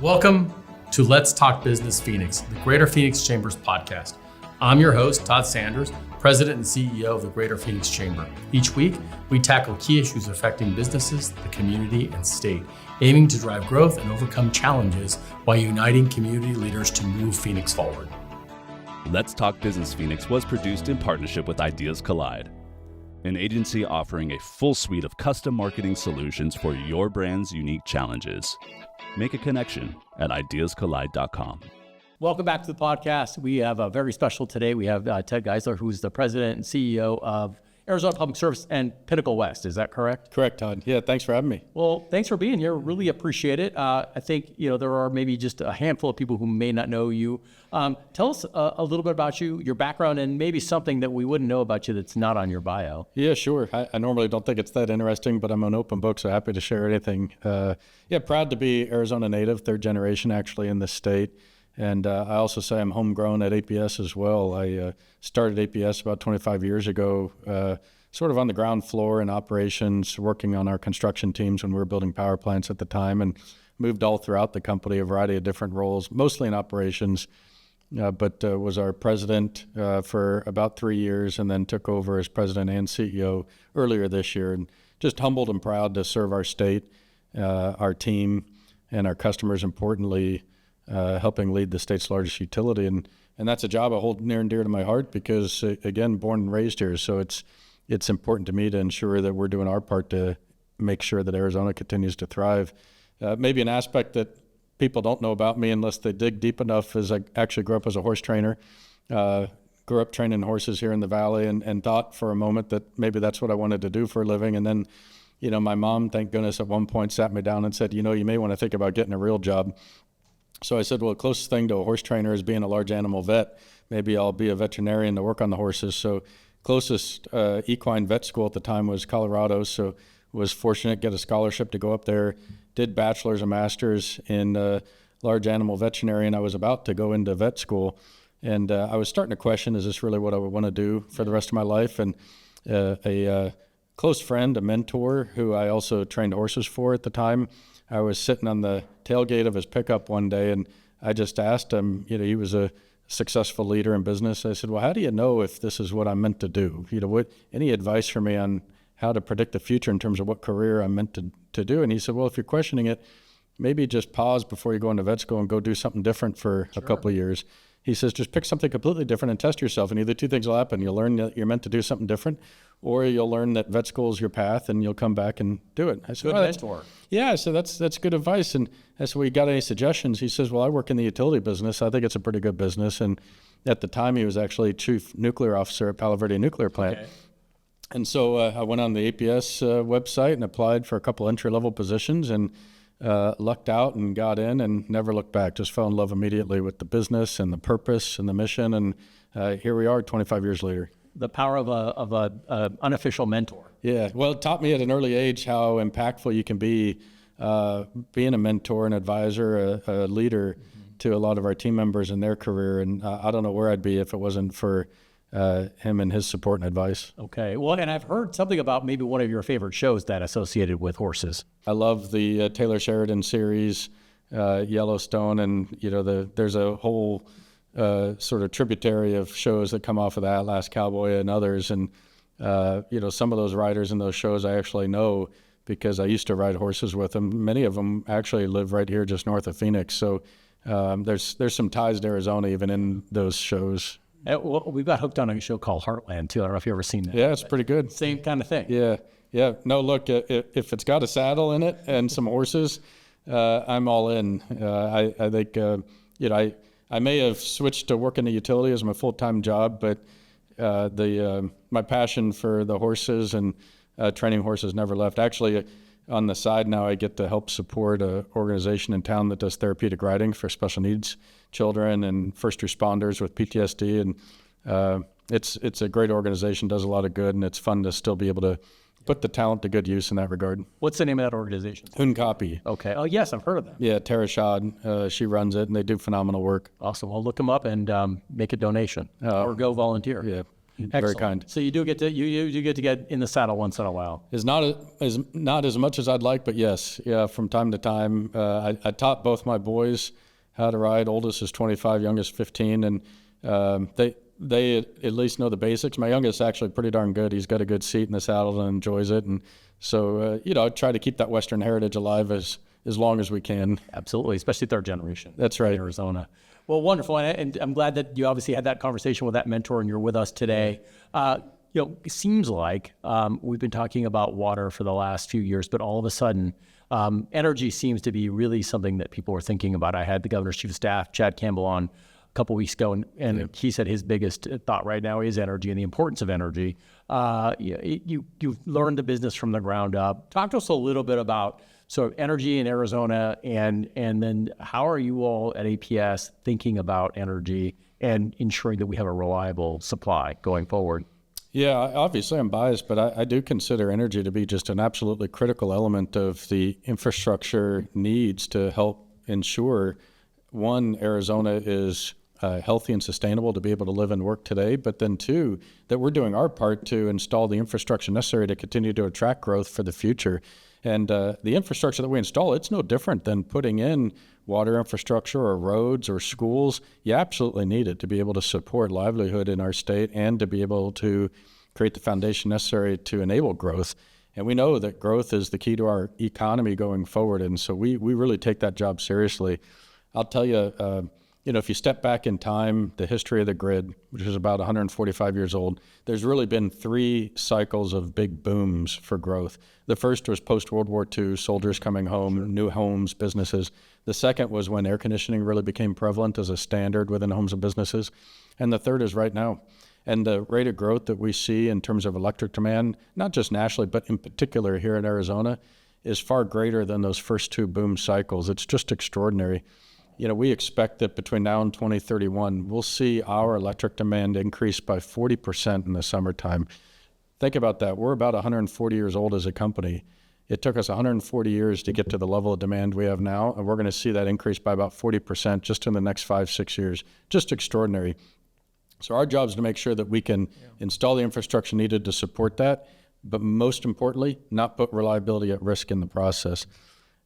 Welcome to Let's Talk Business Phoenix, the Greater Phoenix Chamber's podcast. I'm your host, Todd Sanders, President and CEO of the Greater Phoenix Chamber. Each week, we tackle key issues affecting businesses, the community, and state, aiming to drive growth and overcome challenges while uniting community leaders to move Phoenix forward. Let's Talk Business Phoenix was produced in partnership with Ideas Collide, an agency offering a full suite of custom marketing solutions for your brand's unique challenges. Make a connection at ideascollide.com. Welcome back to the podcast. We have a very special today. We have Ted Geisler, who's the president and CEO of Arizona Public Service and Pinnacle West. Is that correct? Correct, Todd. Yeah, thanks for having me. Well, thanks for being here. Really appreciate it. I think there are maybe just a handful of people who may not know you. Tell us a little bit about you, your background, and maybe something that we wouldn't know about you that's not on your bio. Yeah, sure. I normally don't think it's that interesting, but I'm an open book, so happy to share anything. Proud to be Arizona native, third generation actually in this state. And I also say I'm homegrown at APS as well. I started APS about 25 years ago, sort of on the ground floor in operations, working on our construction teams when we were building power plants at the time, and moved all throughout the company, a variety of different roles, mostly in operations, but was our president for about 3 years and then took over as president and CEO earlier this year. And just humbled and proud to serve our state, our team, and our customers, importantly, helping lead the state's largest utility. And that's a job I hold near and dear to my heart because, again, born and raised here. So it's important to me to ensure that we're doing our part to make sure that Arizona continues to thrive. Maybe an aspect that people don't know about me unless they dig deep enough is I actually grew up as a horse trainer, grew up training horses here in the Valley and thought for a moment that maybe that's what I wanted to do for a living. And then, my mom, thank goodness, at one point sat me down and said, you may want to think about getting a real job. So I said, well, the closest thing to a horse trainer is being a large animal vet. Maybe I'll be a veterinarian to work on the horses. So closest equine vet school at the time was Colorado. So was fortunate to get a scholarship to go up there, did bachelor's and master's in large animal veterinarian. I was about to go into vet school. And I was starting to question, is this really what I would want to do for the rest of my life? And a close friend, a mentor, who I also trained horses for at the time, I was sitting on the tailgate of his pickup one day, and I just asked him, he was a successful leader in business. I said, well, how do you know if this is what I'm meant to do? Any advice for me on how to predict the future in terms of what career I'm meant to do? And he said, well, if you're questioning it, maybe just pause before you go into vet school and go do something different for a couple of years. He says, just pick something completely different and test yourself. And either two things will happen. You'll learn that you're meant to do something different, or you'll learn that vet school is your path and you'll come back and do it. I said, good mentor. Yeah, so that's good advice. And I said, well, you got any suggestions? He says, well, I work in the utility business. I think it's a pretty good business. And at the time, he was actually chief nuclear officer at Palo Verde Nuclear Plant. Okay. And so I went on the APS website and applied for a couple entry-level positions and lucked out and got in and never looked back. Just fell in love immediately with the business and the purpose and the mission. And here we are 25 years later. The power of a unofficial mentor. Yeah, well, it taught me at an early age how impactful you can be being a mentor, an advisor, a leader to a lot of our team members in their career. And I don't know where I'd be if it wasn't for him and his support and advice. Okay. Well, and I've heard something about maybe one of your favorite shows that associated with horses. I love the Taylor Sheridan series, Yellowstone, and there's a whole sort of tributary of shows that come off of that, Last Cowboy and others. And some of those riders in those shows I actually know because I used to ride horses with them. Many of them actually live right here just north of Phoenix. So there's some ties to Arizona even in those shows. Well, we've got hooked on a show called Heartland, too. I don't know if you've ever seen that. Yeah, it's pretty good. Same kind of thing. Yeah. No, look, if it's got a saddle in it and some horses, I'm all in. I think, I may have switched to work in the utility as my full-time job, but my passion for the horses and training horses never left. Actually, on the side now, I get to help support an organization in town that does therapeutic riding for special needs children and first responders with PTSD. And it's a great organization, does a lot of good, and it's fun to still be able to put the talent to good use in that regard. What's the name of that organization? Hunkapi. Okay. Oh, yes, I've heard of them. Yeah, Tara Shad, she runs it, and they do phenomenal work. Awesome. Well, look them up and make a donation or go volunteer. Yeah. Very kind. So you do get to you get to get in the saddle once in a while. Is not as much as I'd like, but yes, yeah. From time to time, I taught both my boys how to ride. Oldest is 25, youngest 15, and they at least know the basics. My youngest is actually pretty darn good. He's got a good seat in the saddle and enjoys it, and so I try to keep that Western heritage alive as long as we can. Absolutely, especially third generation. That's right. In Arizona. Well, wonderful, and I'm glad that you obviously had that conversation with that mentor, and you're with us today. It seems like we've been talking about water for the last few years, but all of a sudden, energy seems to be really something that people are thinking about. I had the governor's chief of staff, Chad Campbell, on a couple weeks ago, and he said his biggest thought right now is energy and the importance of energy. You've learned the business from the ground up. Talk to us a little bit about sort of energy in Arizona, and then how are you all at APS thinking about energy and ensuring that we have a reliable supply going forward? Yeah, obviously I'm biased, but I do consider energy to be just an absolutely critical element of the infrastructure needs to help ensure, one, Arizona is healthy and sustainable to be able to live and work today, but then two, that we're doing our part to install the infrastructure necessary to continue to attract growth for the future. And the infrastructure that we install, it's no different than putting in water infrastructure or roads or schools. You absolutely need it to be able to support livelihood in our state and to be able to create the foundation necessary to enable growth. And we know that growth is the key to our economy going forward. And so we really take that job seriously. I'll tell you, if you step back in time, the history of the grid, which is about 145 years old, there's really been 3 cycles of big booms for growth. The first was post-World War II, soldiers coming home, new homes, businesses. The second was when air conditioning really became prevalent as a standard within homes and businesses. And the third is right now. And the rate of growth that we see in terms of electric demand, not just nationally, but in particular here in Arizona, is far greater than those first 2 boom cycles. It's just extraordinary. We expect that between now and 2031, we'll see our electric demand increase by 40% in the summertime. Think about that. We're about 140 years old as a company. It took us 140 years to get to the level of demand we have now, and we're going to see that increase by about 40% just in the next 5-6 years. Just extraordinary. So our job is to make sure that we can install the infrastructure needed to support that, but most importantly, not put reliability at risk in the process.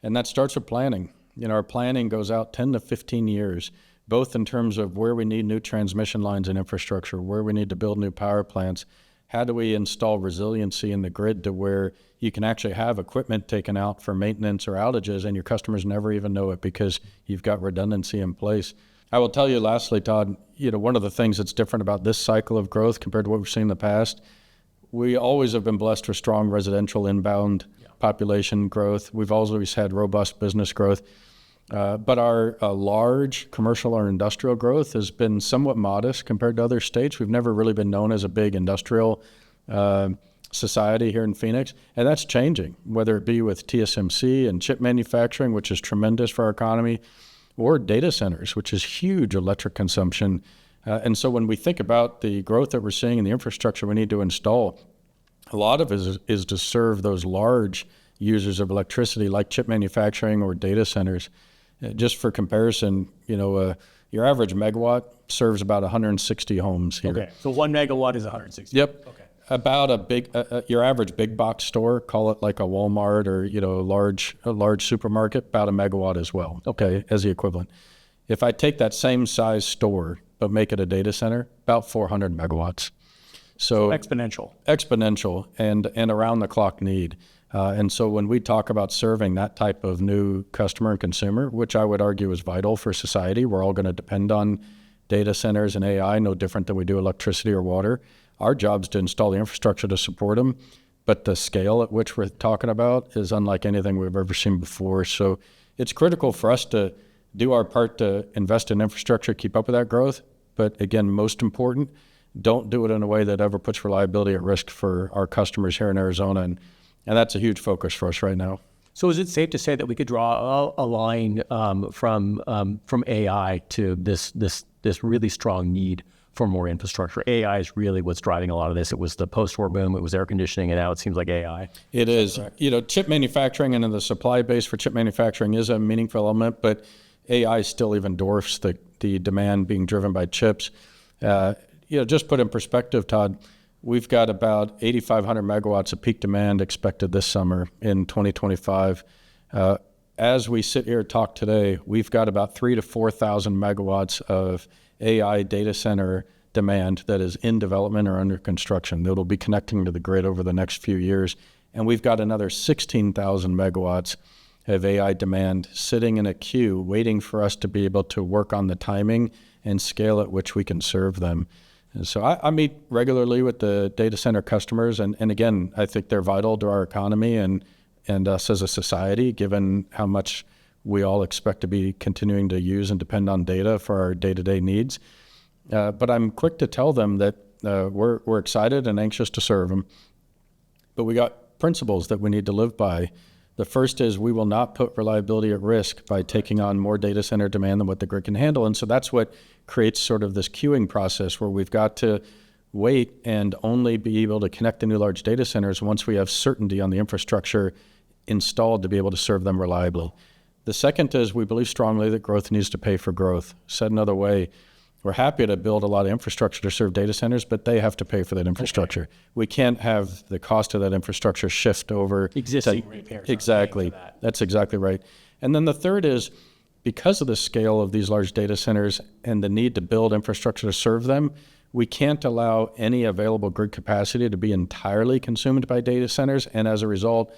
And that starts with planning. Our planning goes out 10 to 15 years, both in terms of where we need new transmission lines and infrastructure, where we need to build new power plants. How do we install resiliency in the grid to where you can actually have equipment taken out for maintenance or outages and your customers never even know it because you've got redundancy in place. I will tell you lastly, Todd, one of the things that's different about this cycle of growth compared to what we've seen in the past, we always have been blessed with strong residential inbound population growth. We've always had robust business growth. But our large commercial or industrial growth has been somewhat modest compared to other states. We've never really been known as a big industrial society here in Phoenix, and that's changing, whether it be with TSMC and chip manufacturing, which is tremendous for our economy, or data centers, which is huge electric consumption. And so when we think about the growth that we're seeing and the infrastructure we need to install, a lot of it is to serve those large users of electricity like chip manufacturing or data centers. Just for comparison, your average megawatt serves about 160 homes here. Okay, so 1 megawatt is 160. Yep. Okay. About a big, your average big box store, call it like a Walmart or a large supermarket, about a megawatt as well. Okay, as the equivalent. If I take that same size store but make it a data center, about 400 megawatts. So exponential and around the clock need. And so when we talk about serving that type of new customer and consumer, which I would argue is vital for society, we're all going to depend on data centers and AI, no different than we do electricity or water. Our job is to install the infrastructure to support them, but the scale at which we're talking about is unlike anything we've ever seen before. So it's critical for us to do our part to invest in infrastructure, keep up with that growth. But again, most important, don't do it in a way that ever puts reliability at risk for our customers here in Arizona. And that's a huge focus for us right now. So is it safe to say that we could draw a line from AI to this really strong need for more infrastructure? AI is really what's driving a lot of this. It was the post-war boom, it was air conditioning, and now it seems like AI. It is. Chip manufacturing and the supply base for chip manufacturing is a meaningful element, but AI still even dwarfs the demand being driven by chips. just put in perspective, Todd, we've got about 8,500 megawatts of peak demand expected this summer in 2025. As we sit here and talk today, we've got about 3,000 to 4,000 megawatts of AI data center demand that is in development or under construction that will be connecting to the grid over the next few years. And we've got another 16,000 megawatts of AI demand sitting in a queue waiting for us to be able to work on the timing and scale at which we can serve them. And so I meet regularly with the data center customers, and again, I think they're vital to our economy and us as a society, given how much we all expect to be continuing to use and depend on data for our day-to-day needs. But I'm quick to tell them that we're excited and anxious to serve them. But we got principles that we need to live by. The first is we will not put reliability at risk by taking on more data center demand than what the grid can handle. And so that's what creates sort of this queuing process where we've got to wait and only be able to connect the new large data centers once we have certainty on the infrastructure installed to be able to serve them reliably. The second is we believe strongly that growth needs to pay for growth. Said another way, we're happy to build a lot of infrastructure to serve data centers, but they have to pay for that infrastructure. Okay. We can't have the cost of that infrastructure shift over existing repairs. Exactly. That's exactly right. And then the third is because of the scale of these large data centers and the need to build infrastructure to serve them, we can't allow any available grid capacity to be entirely consumed by data centers, and as a result,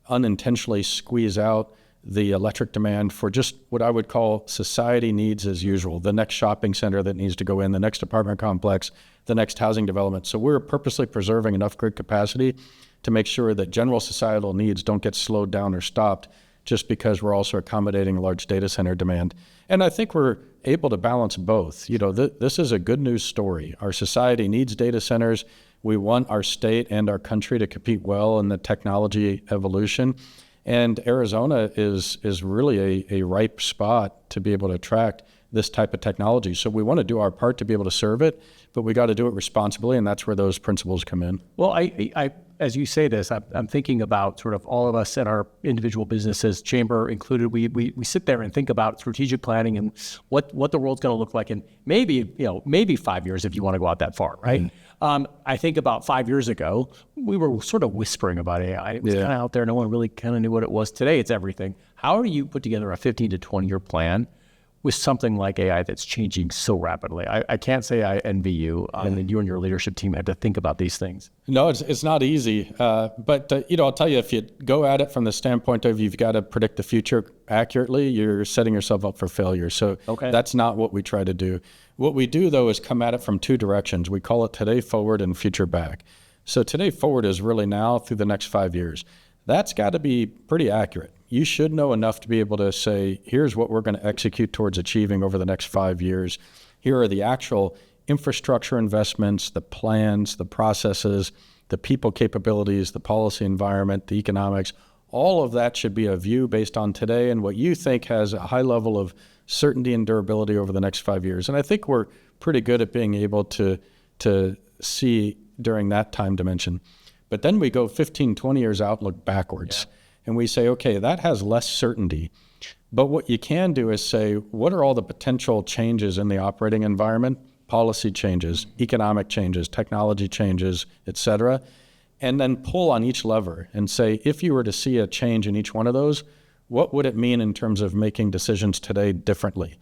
unintentionally squeeze out the electric demand for just what I would call society needs as usual, the next shopping center that needs to go in, the next apartment complex, the next housing development. So we're purposely preserving enough grid capacity to make sure that general societal needs don't get slowed down or stopped just because we're also accommodating large data center demand. And I think we're able to balance both. This is a good news story. Our society needs data centers. We want our state and our country to compete well in the technology evolution. And Arizona is really a ripe spot to be able to attract this type of technology. So we want to do our part to be able to serve it, but we got to do it responsibly, and that's where those principles come in. Well, I as you say this, I'm thinking about sort of all of us at our individual businesses, chamber included. We sit there and think about strategic planning and what the world's going to look like in maybe 5 years if you want to go out that far, right? Mm-hmm. I think about 5 years ago, we were sort of whispering about AI. It was kind of out there. No one really kind of knew what it was. Today, it's everything. How do you put together a 15 to 20 year plan with something like AI that's changing so rapidly? I can't say I envy you. And you and your leadership team had to think about these things. No, it's not easy. But I'll tell you, if you go at it from the standpoint of you've got to predict the future accurately, you're setting yourself up for failure. So That's not what we try to do. What we do, though, is come at it from two directions. We call it today forward and future back. So today forward is really now through the next 5 years. That's got to be pretty accurate. You should know enough to be able to say, here's what we're going to execute towards achieving over the next 5 years. Here are the actual infrastructure investments, the plans, the processes, the people capabilities, the policy environment, the economics. All of that should be a view based on today and what you think has a high level of certainty and durability over the next 5 years. And I think we're pretty good at being able to see during that time dimension. But then we go 15, 20 years out, look backwards. Yeah. And we say, okay, that has less certainty. But what you can do is say, what are all the potential changes in the operating environment? Policy changes, economic changes, technology changes, et cetera. And then pull on each lever and say, if you were to see a change in each one of those, what would it mean in terms of making decisions today differently?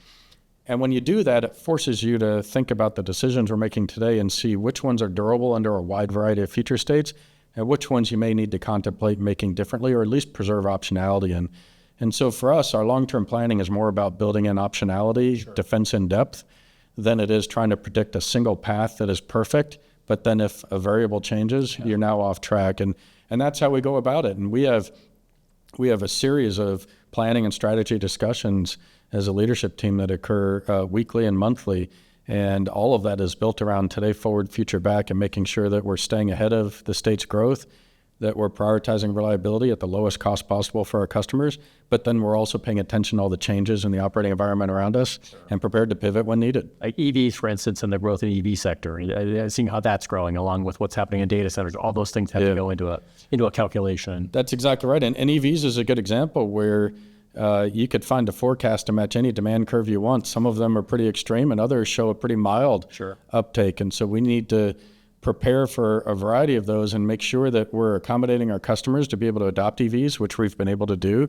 And when you do that, it forces you to think about the decisions we're making today and see which ones are durable under a wide variety of future states and which ones you may need to contemplate making differently or at least preserve optionality in. And so for us, our long-term planning is more about building in optionality, defense in depth, than it is trying to predict a single path that is perfect. But then if a variable changes, you're now off track. And that's how we go about it. And we have a series of planning and strategy discussions as a leadership team that occur weekly and monthly. And all of that is built around today forward, future back, and making sure that we're staying ahead of the state's growth, that we're prioritizing reliability at the lowest cost possible for our customers, but then we're also paying attention to all the changes in the operating environment around us and prepared to pivot when needed. Like EVs, for instance, and the growth in the EV sector, seeing how that's growing along with what's happening in data centers, all those things have to go into a calculation. That's exactly right. And EVs is a good example where you could find a forecast to match any demand curve you want. Some of them are pretty extreme and others show a pretty mild uptake. And so we need to prepare for a variety of those and make sure that we're accommodating our customers to be able to adopt EVs, which we've been able to do,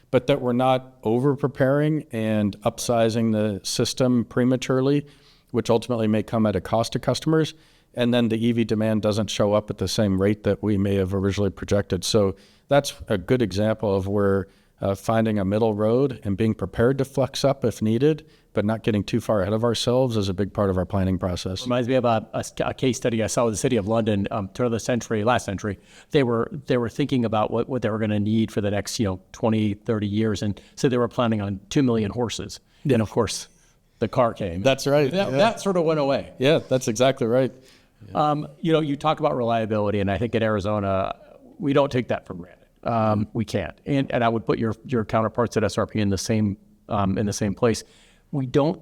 but that we're not over-preparing and upsizing the system prematurely, which ultimately may come at a cost to customers. And then the EV demand doesn't show up at the same rate that we may have originally projected. So that's a good example of where finding a middle road and being prepared to flex up if needed, but not getting too far ahead of ourselves is a big part of our planning process. Reminds me about a case study I saw with the city of London, turn of the century, last century. They were thinking about what they were going to need for the next 20, 30 years, and so they were planning on 2 million horses. Then, of course, the car came. That's right. That sort of went away. Yeah, that's exactly right. You talk about reliability, and I think in Arizona, we don't take that for granted. We can't, and I would put your counterparts at SRP in the same place. We don't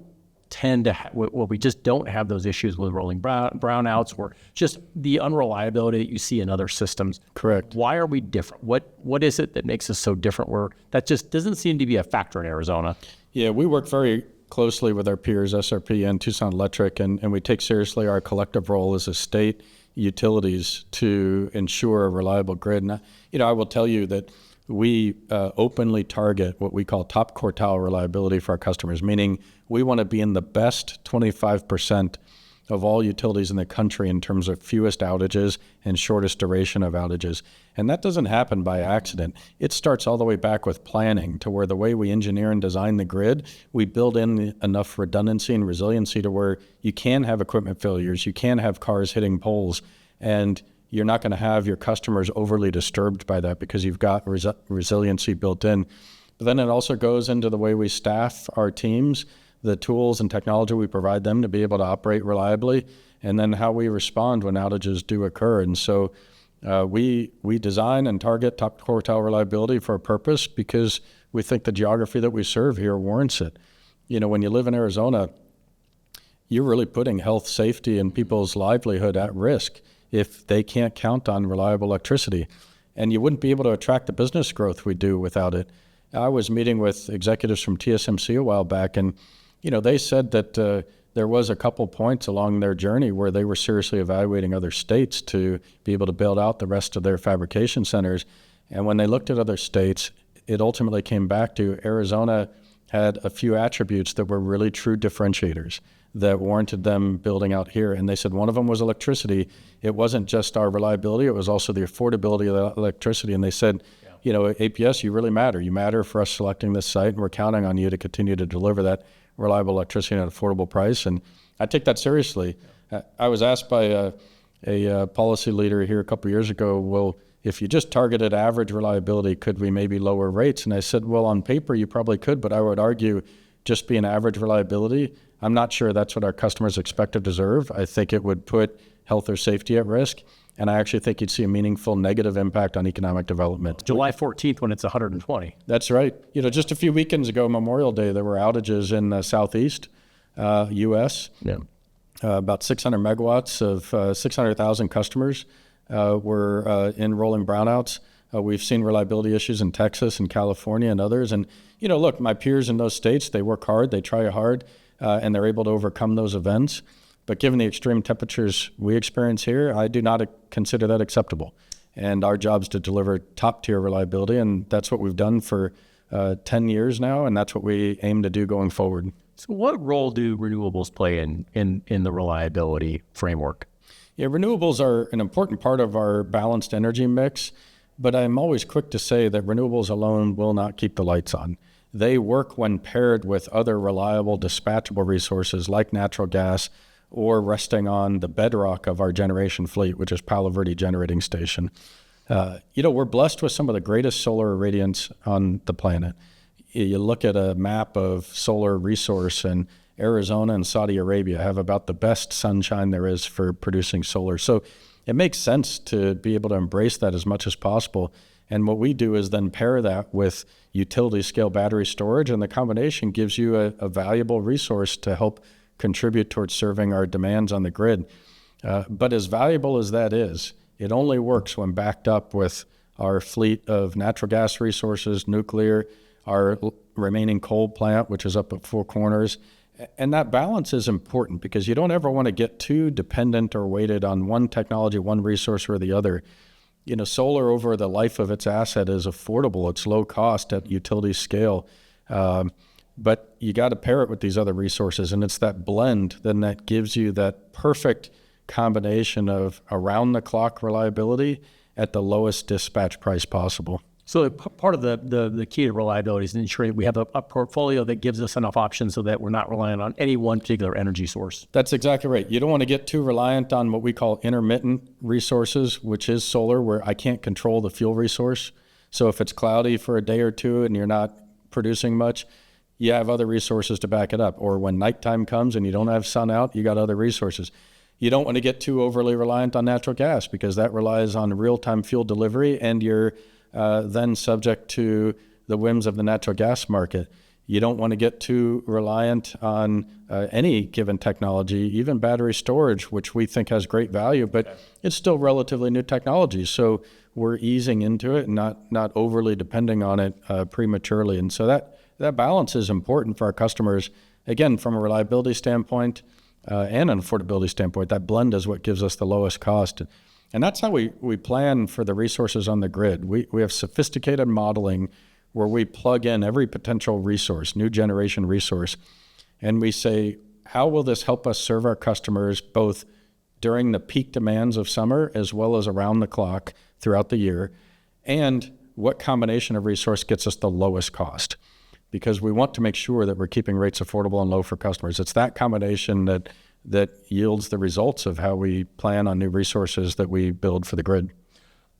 tend to we just don't have those issues with rolling brownouts or just the unreliability that you see in other systems. Correct. Why are we different? What is it that makes us so different? Where that just doesn't seem to be a factor in Arizona. Yeah, we work very closely with our peers, SRP and Tucson Electric, and we take seriously our collective role as a state utilities to ensure a reliable grid. And I will tell you that we openly target what we call top quartile reliability for our customers, meaning we want to be in the best 25% of all utilities in the country in terms of fewest outages and shortest duration of outages. And that doesn't happen by accident. It starts all the way back with planning, to where the way we engineer and design the grid, we build in enough redundancy and resiliency to where you can have equipment failures, you can have cars hitting poles, and you're not going to have your customers overly disturbed by that because you've got resiliency built in. But then it also goes into the way we staff our teams, the tools and technology we provide them to be able to operate reliably, and then how we respond when outages do occur. And so we design and target top quartile reliability for a purpose because we think the geography that we serve here warrants it. When you live in Arizona, you're really putting health, safety, and people's livelihood at risk if they can't count on reliable electricity. And you wouldn't be able to attract the business growth we do without it. I was meeting with executives from TSMC a while back, and they said that there was a couple points along their journey where they were seriously evaluating other states to be able to build out the rest of their fabrication centers. And when they looked at other states, it ultimately came back to Arizona had a few attributes that were really true differentiators that warranted them building out here. And they said one of them was electricity. It wasn't just our reliability, it was also the affordability of the electricity. And they said, APS, you really matter. You matter for us selecting this site, and we're counting on you to continue to deliver that reliable electricity at an affordable price. And I take that seriously. I was asked by a policy leader here a couple of years ago, well, if you just targeted average reliability, could we maybe lower rates? And I said, well, on paper, you probably could, but I would argue just being average reliability, I'm not sure that's what our customers expect or deserve. I think it would put health or safety at risk. And I actually think you'd see a meaningful negative impact on economic development. July 14th when it's 120. That's right. Just a few weekends ago, Memorial Day, there were outages in the southeast U.S. Yeah. About 600 megawatts of 600,000 customers were in rolling brownouts. We've seen reliability issues in Texas and California and others. And, look, my peers in those states, they work hard, they try hard, and they're able to overcome those events. But given the extreme temperatures we experience here, I do not consider that acceptable. And our job is to deliver top-tier reliability, and that's what we've done for 10 years now, and that's what we aim to do going forward. So what role do renewables play in the reliability framework? Yeah, renewables are an important part of our balanced energy mix, but I'm always quick to say that renewables alone will not keep the lights on. They work when paired with other reliable, dispatchable resources like natural gas, or resting on the bedrock of our generation fleet, which is Palo Verde Generating Station. We're blessed with some of the greatest solar irradiance on the planet. You look at a map of solar resource, and Arizona and Saudi Arabia have about the best sunshine there is for producing solar. So it makes sense to be able to embrace that as much as possible. And what we do is then pair that with utility scale battery storage, and the combination gives you a valuable resource to help contribute towards serving our demands on the grid. But as valuable as that is, it only works when backed up with our fleet of natural gas resources, nuclear, our remaining coal plant, which is up at Four Corners. And that balance is important because you don't ever want to get too dependent or weighted on one technology, one resource or the other. Solar over the life of its asset is affordable. It's low cost at utility scale. But you got to pair it with these other resources. And it's that blend then that gives you that perfect combination of around-the-clock reliability at the lowest dispatch price possible. So part of the key to reliability is ensuring we have a portfolio that gives us enough options so that we're not relying on any one particular energy source. That's exactly right. You don't want to get too reliant on what we call intermittent resources, which is solar, where I can't control the fuel resource. So if it's cloudy for a day or two and you're not producing much, you have other resources to back it up. Or when nighttime comes and you don't have sun out, you got other resources. You don't want to get too overly reliant on natural gas because that relies on real-time fuel delivery, and you're then subject to the whims of the natural gas market. You don't want to get too reliant on any given technology, even battery storage, which we think has great value, but it's still relatively new technology. So we're easing into it and not overly depending on it prematurely. And so that balance is important for our customers. Again, from a reliability standpoint and an affordability standpoint, that blend is what gives us the lowest cost. And that's how we plan for the resources on the grid. We have sophisticated modeling where we plug in every potential resource, new generation resource, and we say, how will this help us serve our customers both during the peak demands of summer as well as around the clock throughout the year? And what combination of resource gets us the lowest cost? Because we want to make sure that we're keeping rates affordable and low for customers. It's that combination that yields the results of how we plan on new resources that we build for the grid.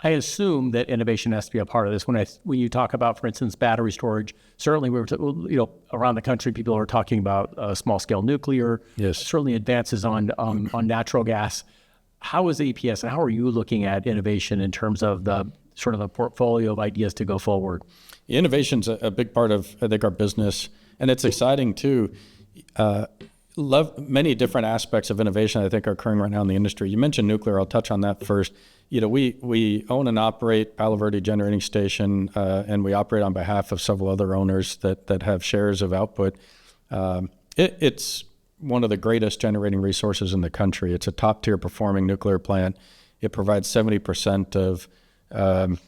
I assume that innovation has to be a part of this. When you talk about, for instance, battery storage, certainly around the country, people are talking about small-scale nuclear. Yes. Certainly advances on natural gas. How is APS and how are you looking at innovation in terms of the sort of a portfolio of ideas to go forward? Innovation's a big part of, I think, our business, and it's exciting too. Love many different aspects of innovation I think are occurring right now in the industry. You mentioned nuclear. I'll touch on that first. We own and operate Palo Verde Generating Station, and we operate on behalf of several other owners that have shares of output. It's one of the greatest generating resources in the country. It's a top-tier performing nuclear plant. It provides 70% of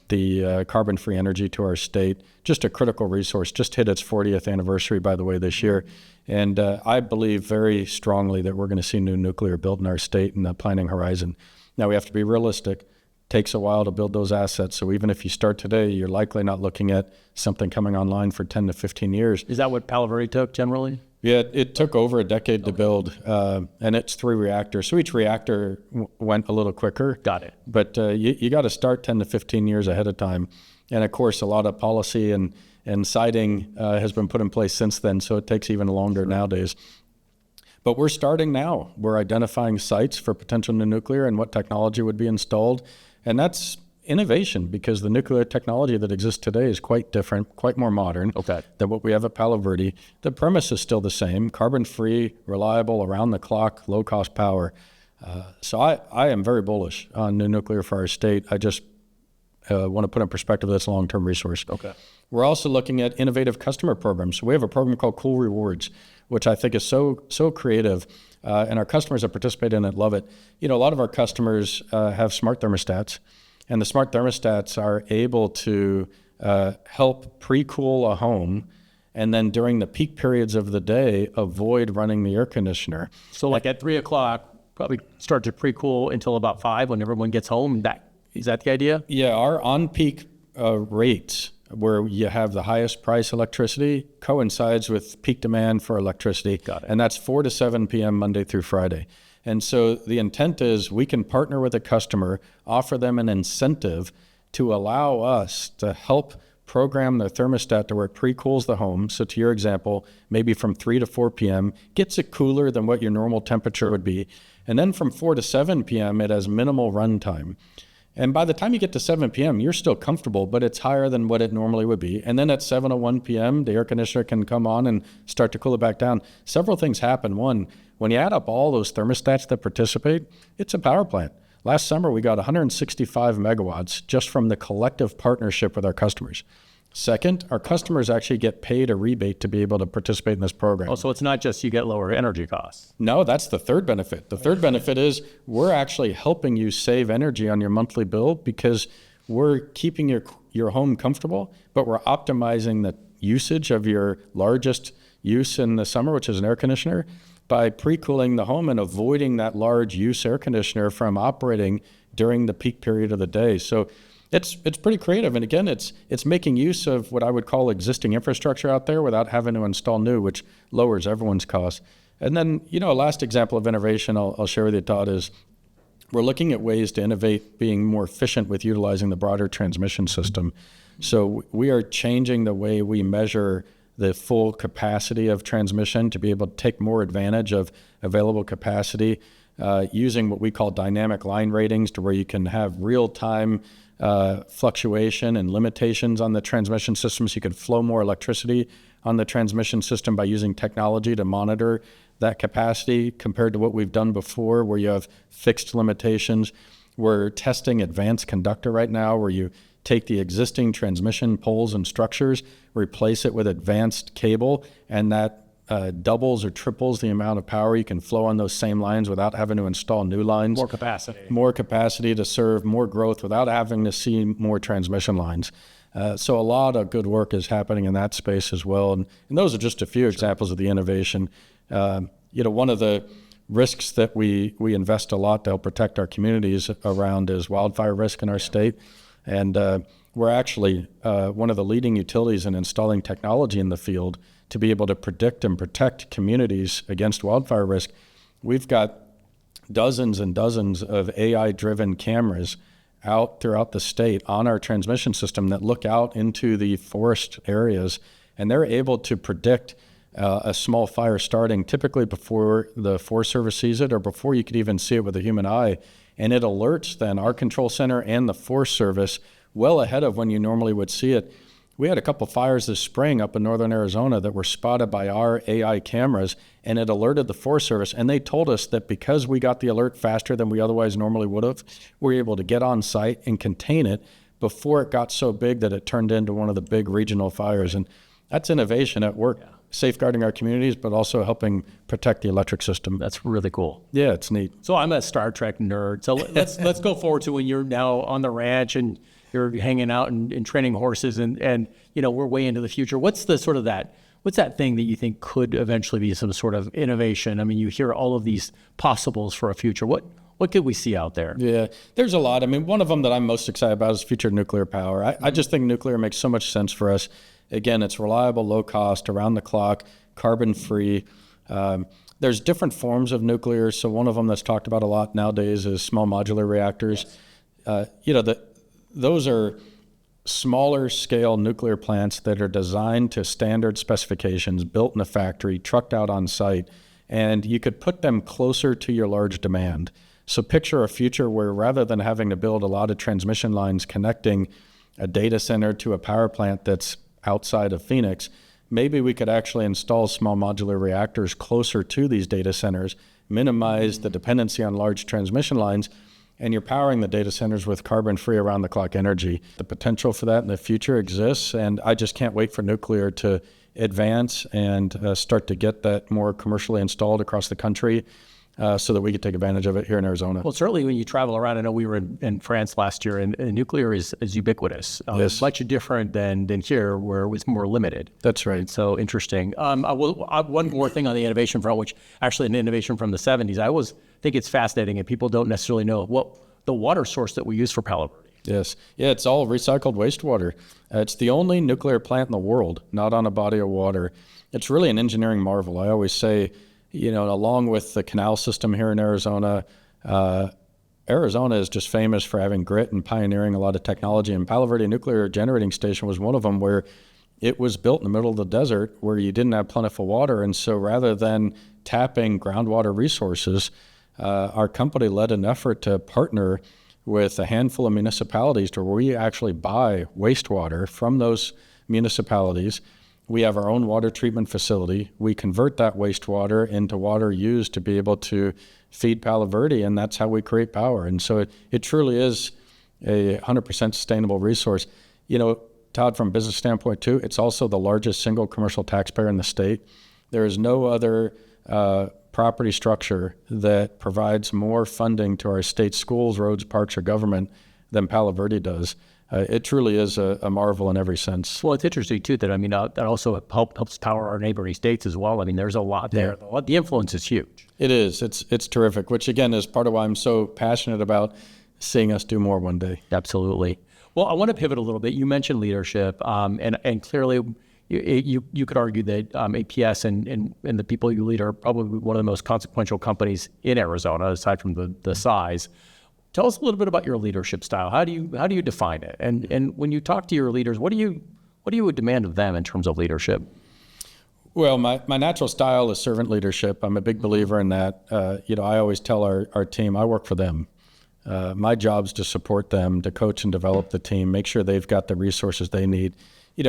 the carbon-free energy to our state. Just a critical resource. Just hit its 40th anniversary, by the way, this year. And I believe very strongly that we're going to see new nuclear built in our state in the planning horizon. Now, we have to be realistic. It takes a while to build those assets. So even if you start today, you're likely not looking at something coming online for 10 to 15 years. Is that what Palo Verde took generally? Yeah, it took over a decade to build, and it's 3 reactors. So each reactor went a little quicker. Got it. But you got to start 10 to 15 years ahead of time. And of course, a lot of policy and siting has been put in place since then, so it takes even longer nowadays. But we're starting now. We're identifying sites for potential new nuclear and what technology would be installed. And that's innovation because the nuclear technology that exists today is quite different, quite more modern than what we have at Palo Verde. The premise is still the same, carbon-free, reliable, around-the-clock, low-cost power. So I am very bullish on new nuclear for our state. I just want to put in perspective that's a long-term resource. Okay. We're also looking at innovative customer programs. So we have a program called Cool Rewards, which I think is so creative, and our customers that participate in it love it. A lot of our customers have smart thermostats, and the smart thermostats are able to help pre-cool a home, and then during the peak periods of the day, avoid running the air conditioner. So like at 3 o'clock, probably start to pre-cool until about 5 when everyone gets home. Is that the idea? Yeah, our on-peak rates, where you have the highest price electricity, coincides with peak demand for electricity. Got it. And that's 4 to 7 p.m. Monday through Friday. And so the intent is we can partner with a customer, offer them an incentive to allow us to help program their thermostat to where it pre-cools the home. So to your example, maybe from 3 to 4 p.m., gets it cooler than what your normal temperature would be. And then from 4 to 7 p.m., it has minimal runtime. And by the time you get to 7 p.m., you're still comfortable, but it's higher than what it normally would be. And then at 7:01 p.m., the air conditioner can come on and start to cool it back down. Several things happen. One, when you add up all those thermostats that participate, it's a power plant. Last summer, we got 165 megawatts just from the collective partnership with our customers. Second, our customers actually get paid a rebate to be able to participate in this program. Oh, so it's not just you get lower energy costs. No, that's the third benefit. The third benefit is we're actually helping you save energy on your monthly bill because we're keeping your home comfortable, but we're optimizing the usage of your largest use in the summer, which is an air conditioner, by pre-cooling the home and avoiding that large use air conditioner from operating during the peak period of the day. So it's pretty creative. And again, it's making use of what I would call existing infrastructure out there without having to install new, which lowers everyone's costs. And then, a last example of innovation I'll share with you, Todd, is we're looking at ways to innovate being more efficient with utilizing the broader transmission system. So we are changing the way we measure the full capacity of transmission to be able to take more advantage of available capacity, using what we call dynamic line ratings to where you can have real-time fluctuation and limitations on the transmission system, so you can flow more electricity on the transmission system by using technology to monitor that capacity compared to what we've done before where you have fixed limitations. We're testing advanced conductor right now where you take the existing transmission poles and structures, replace it with advanced cable, and that doubles or triples the amount of power you can flow on those same lines without having to install new lines. More capacity to serve more growth without having to see more transmission lines. So a lot of good work is happening in that space as well. And those are just a few examples of the innovation. One of the risks that we invest a lot to help protect our communities around is wildfire risk in our state. And we're actually one of the leading utilities in installing technology in the field to be able to predict and protect communities against wildfire risk. We've got dozens and dozens of AI-driven cameras out throughout the state on our transmission system that look out into the forest areas, and they're able to predict a small fire starting typically before the Forest Service sees it or before you could even see it with a human eye. And it alerts then our control center and the Forest Service well ahead of when you normally would see it. We had a couple fires this spring up in northern Arizona that were spotted by our AI cameras, and it alerted the Forest Service. And they told us that because we got the alert faster than we otherwise normally would have, we were able to get on site and contain it before it got so big that it turned into one of the big regional fires. And that's innovation at work, safeguarding our communities, but also helping protect the electric system. That's really cool. Yeah, it's neat. So I'm a Star Trek nerd. So let's go forward to when you're now on the ranch and you're hanging out and training horses and we're way into the future. What's the sort of what's that thing that you think could eventually be some sort of innovation? I mean, you hear all of these possibles for a future. What could we see out there? Yeah, there's a lot. I mean, one of them that I'm most excited about is future nuclear power. I just think nuclear makes so much sense for us. Again, it's reliable, low cost, around the clock, carbon free. There's different forms of nuclear. So one of them that's talked about a lot nowadays is small modular reactors. Yes. Those are smaller scale nuclear plants that are designed to standard specifications, built in a factory, trucked out on site, and you could put them closer to your large demand. So picture a future where rather than having to build a lot of transmission lines connecting a data center to a power plant that's outside of Phoenix, maybe we could actually install small modular reactors closer to these data centers, minimize the dependency on large transmission lines, and you're powering the data centers with carbon-free around-the-clock energy. The potential for that in the future exists, and I just can't wait for nuclear to advance and start to get that more commercially installed across the country so that we could take advantage of it here in Arizona. Well, certainly when you travel around, I know we were in France last year, and nuclear is ubiquitous. Yes. Much different than here, where it was more limited. That's right. So interesting. One more thing on the innovation front, which actually an innovation from the 70s. I always think it's fascinating, and people don't necessarily know what the water source that we use for Palo Verde. Yes. Yeah, it's all recycled wastewater. It's the only nuclear plant in the world not on a body of water. It's really an engineering marvel. I always say, along with the canal system here in Arizona, Arizona is just famous for having grit and pioneering a lot of technology. And Palo Verde Nuclear Generating Station was one of them, where it was built in the middle of the desert where you didn't have plentiful water. And so rather than tapping groundwater resources, our company led an effort to partner with a handful of municipalities to where we actually buy wastewater from those municipalities. We have our own water treatment facility. We convert that wastewater into water used to be able to feed Palo Verde, and that's how we create power. And so it truly is a 100% sustainable resource. Todd, from a business standpoint too, it's also the largest single commercial taxpayer in the state. There is no other property structure that provides more funding to our state schools, roads, parks, or government than Palo Verde does. It truly is a marvel in every sense. Well, it's interesting too that that also helps power our neighboring states as well. There's a lot there. The influence is huge. It is. It's terrific, which again is part of why I'm so passionate about seeing us do more one day. Absolutely. Well, I want to pivot a little bit. You mentioned leadership, and clearly you could argue that APS and the people you lead are probably one of the most consequential companies in Arizona, aside from the size. Tell us a little bit about your leadership style. How do you define it? And when you talk to your leaders, what do you would demand of them in terms of leadership? Well, my natural style is servant leadership. I'm a big believer in that. I always tell our team, I work for them. My job's to support them, to coach and develop the team, make sure they've got the resources they need.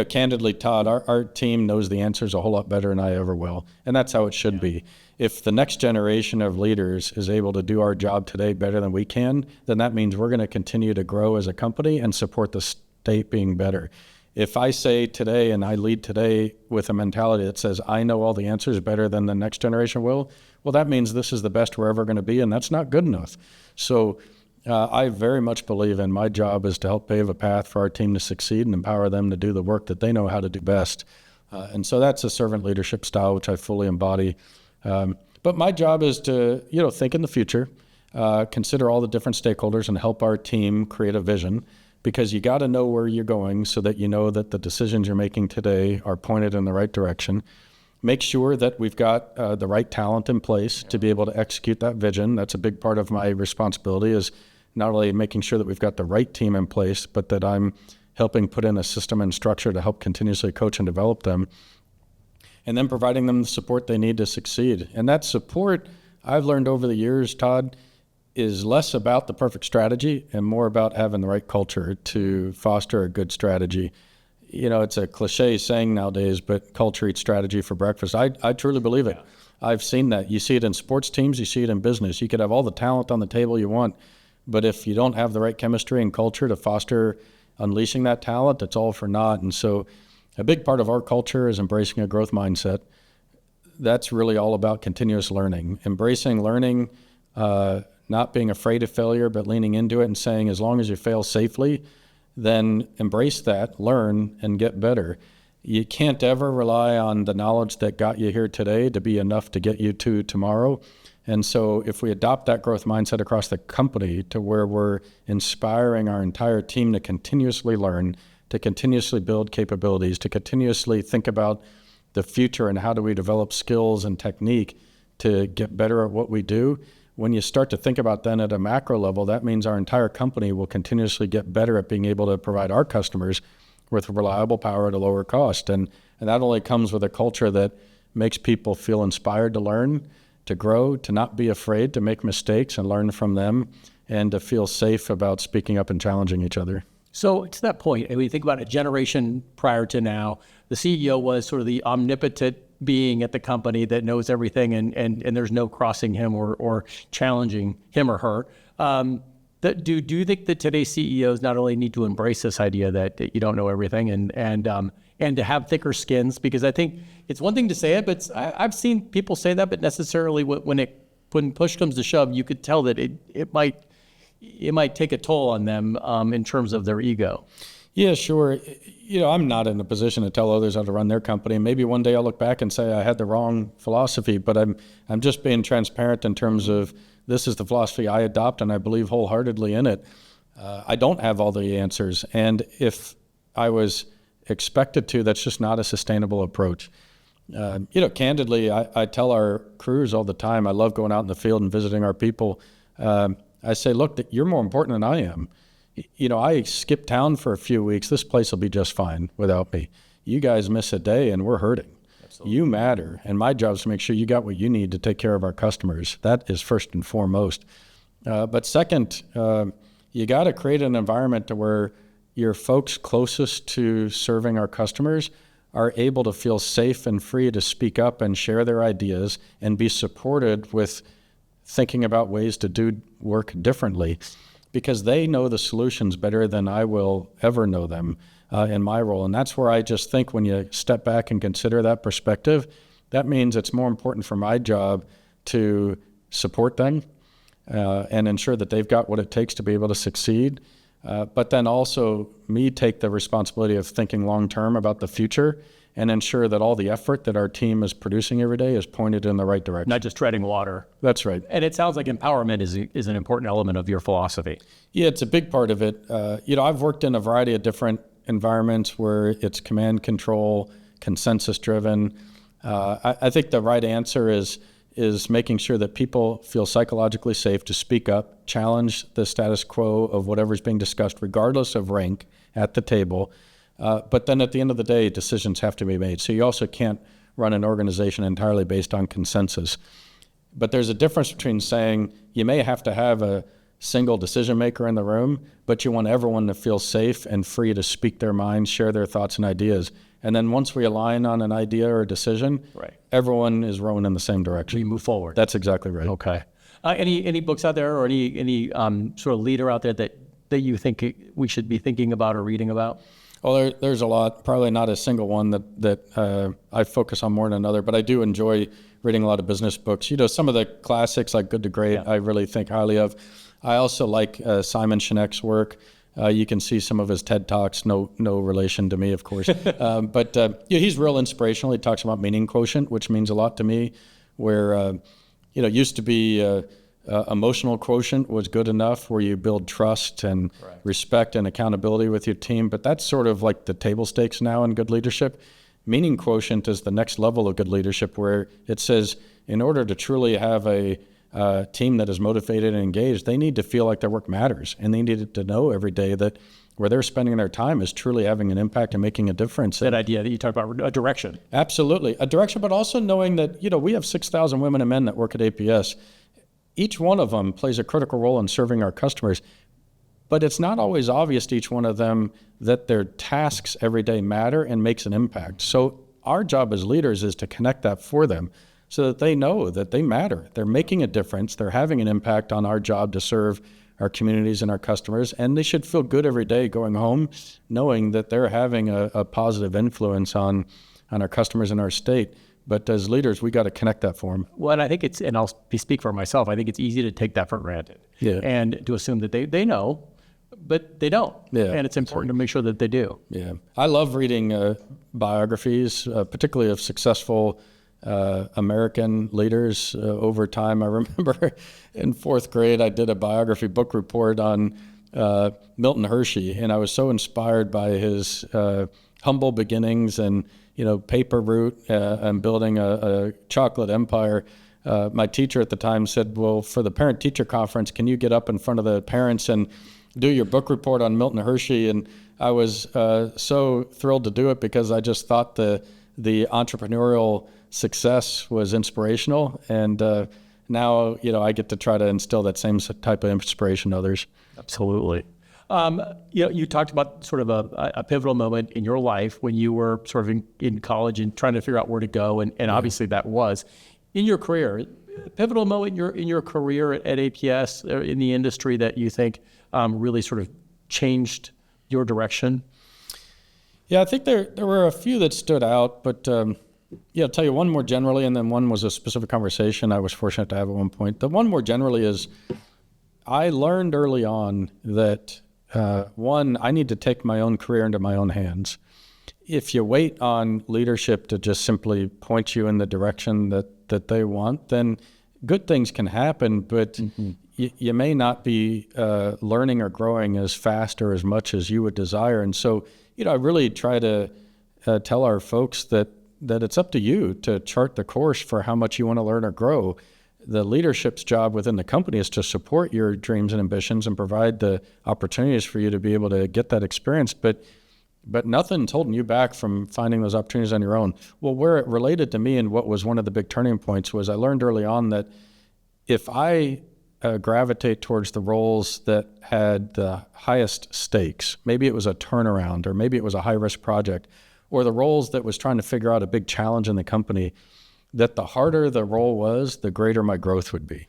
Candidly, Todd, our team knows the answers a whole lot better than I ever will, and that's how it should be. If the next generation of leaders is able to do our job today better than we can, then that means we're going to continue to grow as a company and support the state being better. If I say today and I lead today with a mentality that says I know all the answers better than the next generation will, well, that means this is the best we're ever going to be, and that's not good enough. So I very much believe in my job is to help pave a path for our team to succeed and empower them to do the work that they know how to do best. And so that's a servant leadership style, which I fully embody. But my job is to, think in the future, consider all the different stakeholders and help our team create a vision, because you got to know where you're going so that you know that the decisions you're making today are pointed in the right direction. Make sure that we've got the right talent in place to be able to execute that vision. That's a big part of my responsibility, is not only making sure that we've got the right team in place, but that I'm helping put in a system and structure to help continuously coach and develop them, and then providing them the support they need to succeed. And that support, I've learned over the years, Todd, is less about the perfect strategy and more about having the right culture to foster a good strategy. It's a cliche saying nowadays, but culture eats strategy for breakfast. I truly believe it. I've seen that. You see it in sports teams, you see it in business. You could have all the talent on the table you want, but if you don't have the right chemistry and culture to foster unleashing that talent, it's all for naught. And so a big part of our culture is embracing a growth mindset. That's really all about continuous learning, embracing learning, not being afraid of failure, but leaning into it and saying, as long as you fail safely, then embrace that, learn, and get better. You can't ever rely on the knowledge that got you here today to be enough to get you to tomorrow. And so if we adopt that growth mindset across the company to where we're inspiring our entire team to continuously learn, to continuously build capabilities, to continuously think about the future and how do we develop skills and technique to get better at what we do, when you start to think about then at a macro level, that means our entire company will continuously get better at being able to provide our customers with reliable power at a lower cost. And that only comes with a culture that makes people feel inspired to learn, to grow, to not be afraid to make mistakes and learn from them, and to feel safe about speaking up and challenging each other. So to that point, when you think about a generation prior to now, the CEO was sort of the omnipotent being at the company that knows everything, and there's no crossing him or challenging him or her. Do you think that today's CEOs not only need to embrace this idea that you don't know everything and to have thicker skins? Because I think it's one thing to say it, but I've seen people say that, but necessarily when push comes to shove, you could tell that it might take a toll on them in terms of their ego. Yeah, sure. I'm not in a position to tell others how to run their company. Maybe one day I'll look back and say I had the wrong philosophy, but I'm just being transparent in terms of this is the philosophy I adopt and I believe wholeheartedly in it. I don't have all the answers, and if I was expected to, that's just not a sustainable approach. Candidly, I tell our crews all the time, I love going out in the field and visiting our people. I say, look, you're more important than I am. I skip town for a few weeks. This place will be just fine without me. You guys miss a day and we're hurting. Absolutely. You matter. And my job is to make sure you got what you need to take care of our customers. That is first and foremost. But second, you got to create an environment to where your folks closest to serving our customers are able to feel safe and free to speak up and share their ideas and be supported with thinking about ways to do work differently, because they know the solutions better than I will ever know them in my role. And that's where I just think when you step back and consider that perspective, that means it's more important for my job to support them and ensure that they've got what it takes to be able to succeed. But then also me take the responsibility of thinking long-term about the future and ensure that all the effort that our team is producing every day is pointed in the right direction. Not just treading water. That's right. And it sounds like empowerment is an important element of your philosophy. Yeah, it's a big part of it. I've worked in a variety of different environments where it's command control, consensus driven. I think the right answer is making sure that people feel psychologically safe to speak up, challenge the status quo of whatever's being discussed, regardless of rank at the table. But then at the end of the day, decisions have to be made. So you also can't run an organization entirely based on consensus. But there's a difference between saying you may have to have a single decision maker in the room, but you want everyone to feel safe and free to speak their mind, share their thoughts and ideas. And then once we align on an idea or a decision, right, everyone is rowing in the same direction. We move forward. That's exactly right. Okay. Any books out there or any sort of leader out there that you think we should be thinking about or reading about? Well, there's a lot. Probably not a single one that I focus on more than another, but I do enjoy reading a lot of business books. Some of the classics like Good to Great, I really think highly of. I also like Simon Sinek's work. You can see some of his TED Talks, no relation to me, of course. But he's real inspirational. He talks about meaning quotient, which means a lot to me, where, used to be emotional quotient was good enough, where you build trust and respect and accountability with your team. But that's sort of like the table stakes now in good leadership. Meaning quotient is the next level of good leadership, where it says in order to truly have a team that is motivated and engaged, they need to feel like their work matters, and they need to know every day that where they're spending their time is truly having an impact and making a difference. That idea that you talked about, a direction. Absolutely, a direction, but also knowing that we have 6,000 women and men that work at APS. Each one of them plays a critical role in serving our customers, but it's not always obvious to each one of them that their tasks every day matter and makes an impact. So our job as leaders is to connect that for them, so that they know that they matter. They're making a difference. They're having an impact on our job to serve our communities and our customers. And they should feel good every day going home, knowing that they're having a positive influence on our customers in our state. But as leaders, we got to connect that for them. Well, and I think and I'll speak for myself, I think it's easy to take that for granted. Yeah. And to assume that they know, but they don't. Yeah. And it's important to make sure that they do. Yeah. I love reading biographies, particularly of successful American leaders over time. I remember in fourth grade, I did a biography book report on Milton Hershey, and I was so inspired by his humble beginnings and paper route and building a chocolate empire. My teacher at the time said, well, for the parent-teacher conference, can you get up in front of the parents and do your book report on Milton Hershey? And I was so thrilled to do it, because I just thought the entrepreneurial success was inspirational. And now, I get to try to instill that same type of inspiration in others. Absolutely. You talked about sort of a pivotal moment in your life when you were sort of in college and trying to figure out where to go, and obviously that was in your career. A pivotal moment in your career at APS, in the industry, that you think really sort of changed your direction? Yeah, I think there were a few that stood out, but I'll tell you one more generally, and then one was a specific conversation I was fortunate to have at one point. The one more generally is I learned early on that one, I need to take my own career into my own hands. If you wait on leadership to just simply point you in the direction that they want, then good things can happen, but you may not be learning or growing as fast or as much as you would desire. And so, I really try to tell our folks that it's up to you to chart the course for how much you want to learn or grow. The leadership's job within the company is to support your dreams and ambitions and provide the opportunities for you to be able to get that experience. But nothing's holding you back from finding those opportunities on your own. Well, where it related to me and what was one of the big turning points was I learned early on that if I gravitate towards the roles that had the highest stakes, maybe it was a turnaround or maybe it was a high-risk project, or the roles that was trying to figure out a big challenge in the company, that the harder the role was, the greater my growth would be.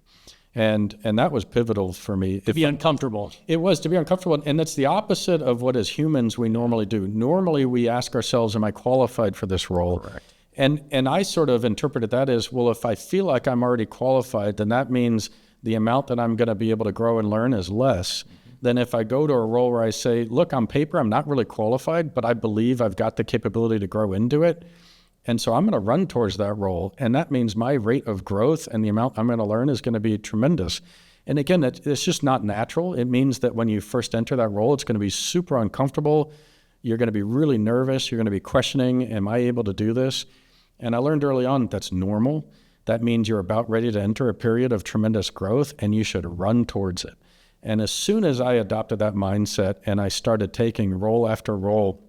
And that was pivotal for me. To be uncomfortable. It was to be uncomfortable. And that's the opposite of what as humans we normally do. Normally we ask ourselves, am I qualified for this role? Correct. And I sort of interpreted that as, well, if I feel like I'm already qualified, then that means the amount that I'm going to be able to grow and learn is less than if I go to a role where I say, look, on paper, I'm not really qualified, but I believe I've got the capability to grow into it. And so I'm going to run towards that role. And that means my rate of growth and the amount I'm going to learn is going to be tremendous. And again, it's just not natural. It means that when you first enter that role, it's going to be super uncomfortable. You're going to be really nervous. You're going to be questioning, am I able to do this? And I learned early on that's normal. That means you're about ready to enter a period of tremendous growth and you should run towards it. And as soon as I adopted that mindset and I started taking role after role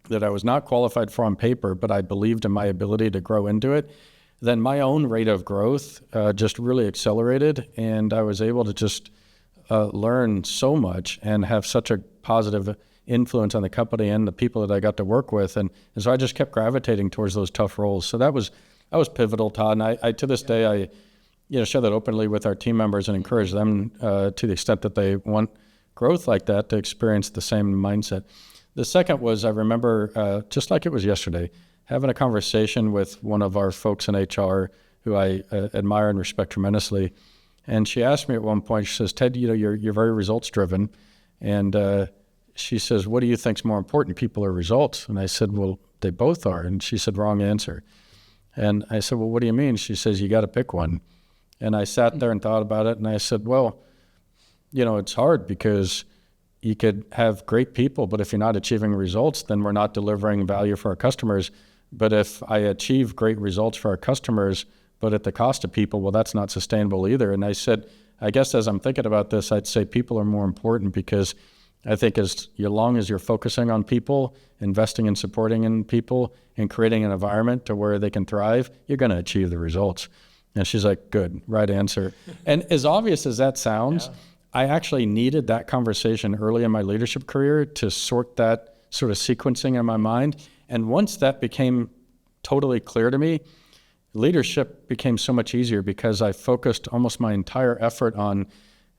that I was not qualified for on paper, but I believed in my ability to grow into it, then my own rate of growth just really accelerated, and I was able to just learn so much and have such a positive influence on the company and the people that I got to work with, and so I just kept gravitating towards those tough roles. So that was pivotal, Todd, and I to this day I share that openly with our team members and encourage them to the extent that they want growth like that to experience the same mindset. The second was, I remember, just like it was yesterday, having a conversation with one of our folks in HR who I admire and respect tremendously. And she asked me at one point, she says, Ted, you're very results driven. And she says, what do you think's more important, people or results? And I said, well, they both are. And she said, wrong answer. And I said, well, what do you mean? She says, you got to pick one. And I sat there and thought about it. And I said, well, it's hard because you could have great people, but if you're not achieving results, then we're not delivering value for our customers. But if I achieve great results for our customers, but at the cost of people, well, that's not sustainable either. And I said, I guess as I'm thinking about this, I'd say people are more important because I think as long as you're focusing on people, investing and supporting in people, and creating an environment to where they can thrive, you're going to achieve the results. And she's like, good, right answer. And as obvious as that sounds, I actually needed that conversation early in my leadership career to sort that sort of sequencing in my mind. And once that became totally clear to me, leadership became so much easier because I focused almost my entire effort on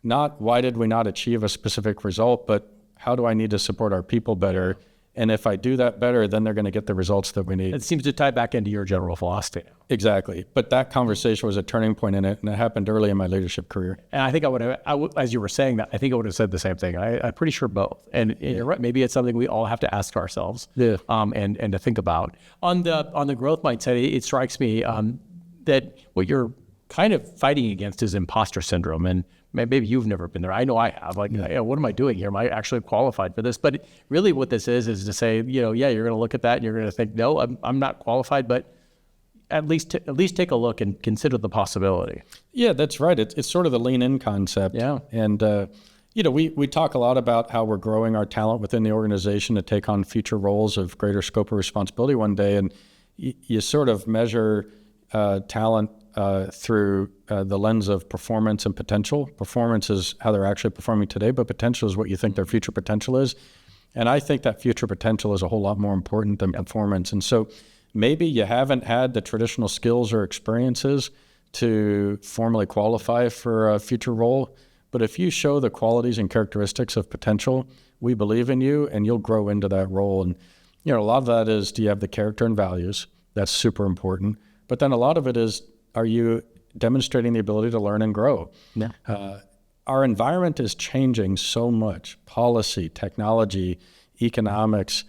not why did we not achieve a specific result, but how do I need to support our people better? And if I do that better, then they're going to get the results that we need. It seems to tie back into your general philosophy. Exactly. But that conversation was a turning point in it, and it happened early in my leadership career. And I think as you were saying that, I think I would have said the same thing. I'm pretty sure both. And you're right. Maybe it's something we all have to ask ourselves and to think about. On the growth mindset, it strikes me that what you're kind of fighting against is imposter syndrome. And maybe you've never been there. I know I have. What am I doing here? Am I actually qualified for this? But really what this is to say, you're going to look at that and you're going to think, no, I'm not qualified, but at least take a look and consider the possibility. Yeah, that's right. It's sort of the lean in concept. Yeah. And, we talk a lot about how we're growing our talent within the organization to take on future roles of greater scope of responsibility one day. And you sort of measure talent through the lens of performance and potential. Performance is how they're actually performing today, but potential is what you think their future potential is. And I think that future potential is a whole lot more important than performance. And so maybe you haven't had the traditional skills or experiences to formally qualify for a future role, but if you show the qualities and characteristics of potential, we believe in you and you'll grow into that role. And a lot of that is, do you have the character and values? That's super important. But then a lot of it is, are you demonstrating the ability to learn and grow? Yeah. Our environment is changing so much, policy, technology, economics,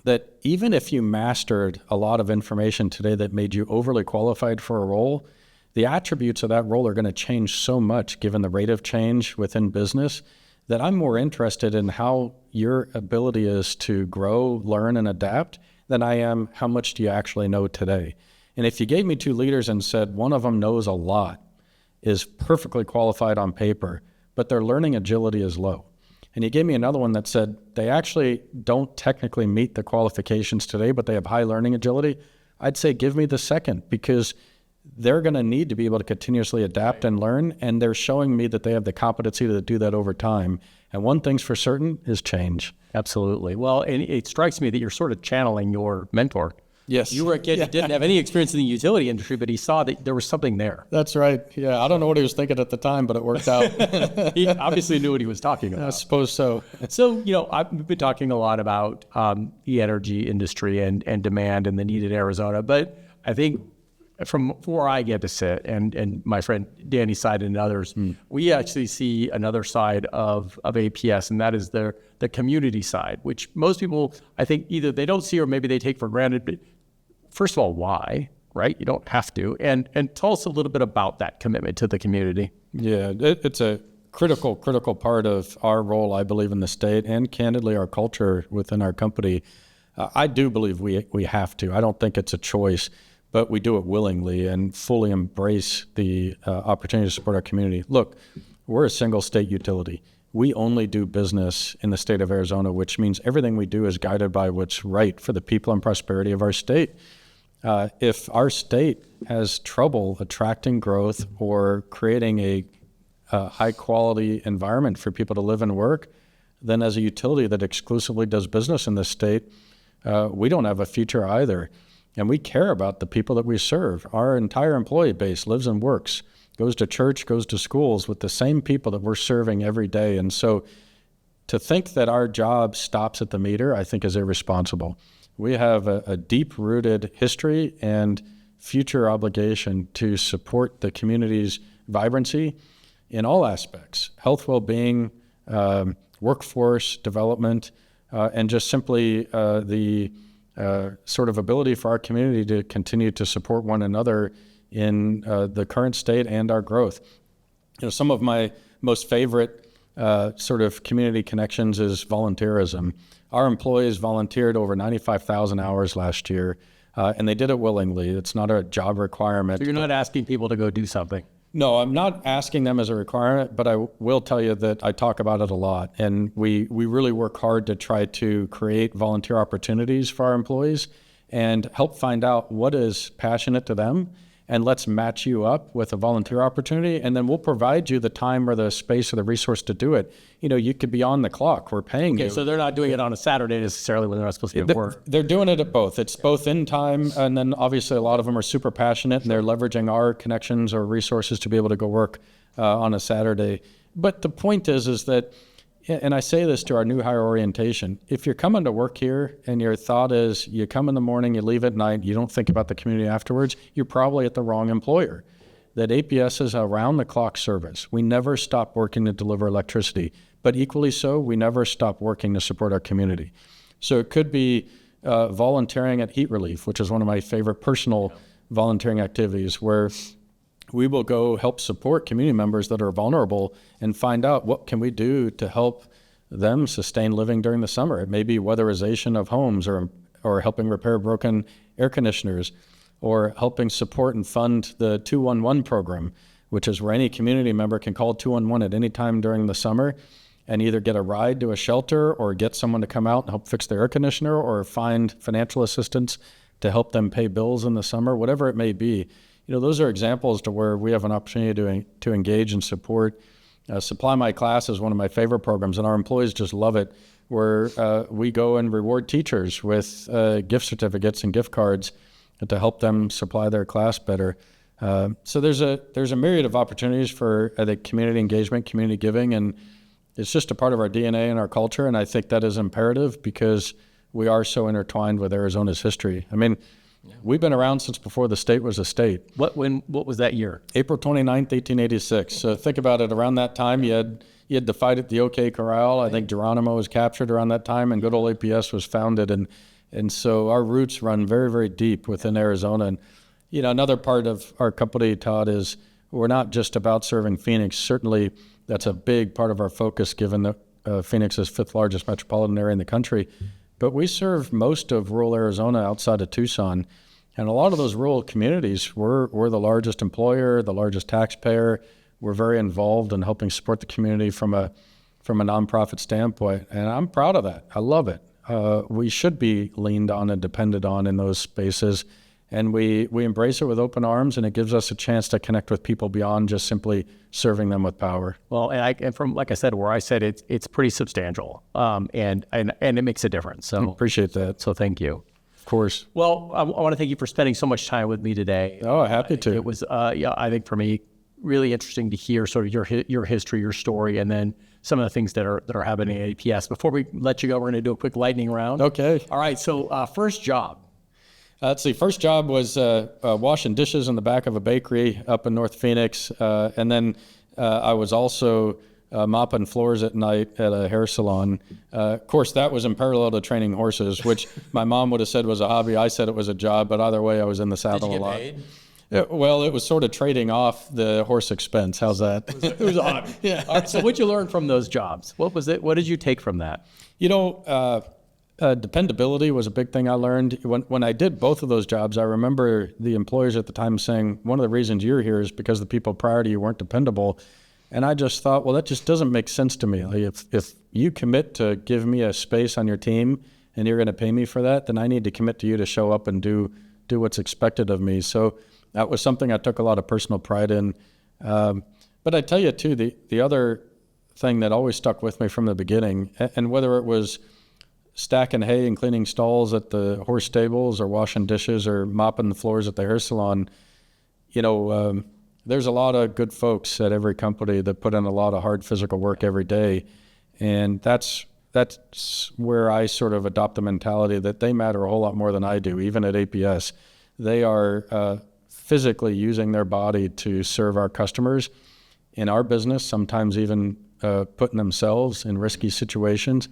that even if you mastered a lot of information today that made you overly qualified for a role, the attributes of that role are going to change so much given the rate of change within business that I'm more interested in how your ability is to grow, learn, and adapt than I am how much do you actually know today. And if you gave me two leaders and said one of them knows a lot, is perfectly qualified on paper, but their learning agility is low. And you gave me another one that said they actually don't technically meet the qualifications today, but they have high learning agility, I'd say give me the second, because they're going to need to be able to continuously adapt and learn, and they're showing me that they have the competency to do that over time. And one thing's for certain is change. Absolutely. Well, and it strikes me that you're sort of channeling your mentor. Yes. You were a kid who didn't have any experience in the utility industry, but he saw that there was something there. That's right. Yeah, I don't know what he was thinking at the time, but it worked out. He obviously knew what he was talking I about. suppose so. So, we've been talking a lot about the energy industry and demand and the need in Arizona, but I think from where I get to sit and my friend Danny side and others, we actually see another side of APS, and that is the community side, which most people, I think, either they don't see or maybe they take for granted. But first of all, why, right? You don't have to. And tell us a little bit about that commitment to the community. Yeah, it's a critical part of our role, I believe, in the state and candidly our culture within our company. I do believe we have to. I don't think it's a choice, but we do it willingly and fully embrace the opportunity to support our community. Look, we're a single state utility. We only do business in the state of Arizona, which means everything we do is guided by what's right for the people and prosperity of our state. If our state has trouble attracting growth or creating a high-quality environment for people to live and work, then as a utility that exclusively does business in this state, we don't have a future either. And we care about the people that we serve. Our entire employee base lives and works, goes to church, goes to schools with the same people that we're serving every day. And so to think that our job stops at the meter, I think is irresponsible. We have a deep-rooted history and future obligation to support the community's vibrancy in all aspects: health, well-being, workforce development, and just simply the sort of ability for our community to continue to support one another in the current state and our growth. Some of my most favorite sort of community connections is volunteerism. Our employees volunteered over 95,000 hours last year, and they did it willingly. It's not a job requirement. So you're not asking people to go do something? No, I'm not asking them as a requirement, but I will tell you that I talk about it a lot. And we really work hard to try to create volunteer opportunities for our employees and help find out what is passionate to them. And let's match you up with a volunteer opportunity, and then we'll provide you the time or the space or the resource to do it. You could be on the clock. We're paying you. Okay, so they're not doing it on a Saturday necessarily when they're not supposed to be at work. They're doing it at both. It's both in time, and then obviously a lot of them are super passionate, and they're leveraging our connections or resources to be able to go work on a Saturday. But the point is that, and I say this to our new hire orientation, if you're coming to work here and your thought is you come in the morning, you leave at night, you don't think about the community afterwards, you're probably at the wrong employer. That APS is a round-the-clock service. We never stop working to deliver electricity, but equally so, we never stop working to support our community. So it could be volunteering at heat relief, which is one of my favorite personal volunteering activities, where we will go help support community members that are vulnerable and find out what can we do to help them sustain living during the summer. It may be weatherization of homes or helping repair broken air conditioners or helping support and fund the 211 program, which is where any community member can call 211 at any time during the summer and either get a ride to a shelter or get someone to come out and help fix their air conditioner or find financial assistance to help them pay bills in the summer, whatever it may be. Those are examples to where we have an opportunity to engage and support. Supply My Class is one of my favorite programs, and our employees just love it, where we go and reward teachers with gift certificates and gift cards to help them supply their class better. So there's a myriad of opportunities for the community engagement, community giving, and it's just a part of our DNA and our culture, and I think that is imperative because we are so intertwined with Arizona's history. I mean, we've been around since before the state was a state. What was that year? April 29th, 1886. So think about it. Around that time, you had the fight at the OK Corral. I think Geronimo was captured around that time, and good old APS was founded. And so our roots run very, very deep within Arizona. And another part of our company, Todd, is we're not just about serving Phoenix. Certainly, that's a big part of our focus, given that Phoenix is fifth largest metropolitan area in the country. But we serve most of rural Arizona outside of Tucson. And a lot of those rural communities, we're the largest employer, the largest taxpayer. We're very involved in helping support the community from a nonprofit standpoint. And I'm proud of that. I love it. We should be leaned on and depended on in those spaces. And we embrace it with open arms, and it gives us a chance to connect with people beyond just simply serving them with power. Well, and from, like I said, where I said it's pretty substantial, and it makes a difference. So Appreciate that. So thank you. Of course. Well, I want to thank you for spending so much time with me today. Oh, happy to. It was, I think for me, really interesting to hear sort of your history, your story, and then some of the things that are happening at APS. Before we let you go, we're going to do a quick lightning round. Okay. All right. So first job. Let's see. First job was washing dishes in the back of a bakery up in North Phoenix, and then I was also mopping floors at night at a hair salon. Of course, that was in parallel to training horses, which my mom would have said was a hobby. I said it was a job, but either way, I was in the saddle Did you a lot. get paid? Well, it was sort of trading off the horse expense. How's that? It was a hobby. Yeah. All right, so what'd you learn from those jobs? What was it? What did you take from that? You know, dependability was a big thing I learned. When I did both of those jobs, I remember the employers at the time saying, one of the reasons you're here is because the people prior to you weren't dependable. And I just thought, well, that just doesn't make sense to me. Like if you commit to give me a space on your team and you're going to pay me for that, then I need to commit to you to show up and do what's expected of me. So that was something I took a lot of personal pride in. But I tell you, too, the other thing that always stuck with me from the beginning, and whether it was stacking hay and cleaning stalls at the horse stables or washing dishes or mopping the floors at the hair salon, you know, there's a lot of good folks at every company that put in a lot of hard physical work every day. And that's where I sort of adopt the mentality that they matter a whole lot more than I do, even at APS. They are physically using their body to serve our customers in our business, sometimes even putting themselves in risky situations.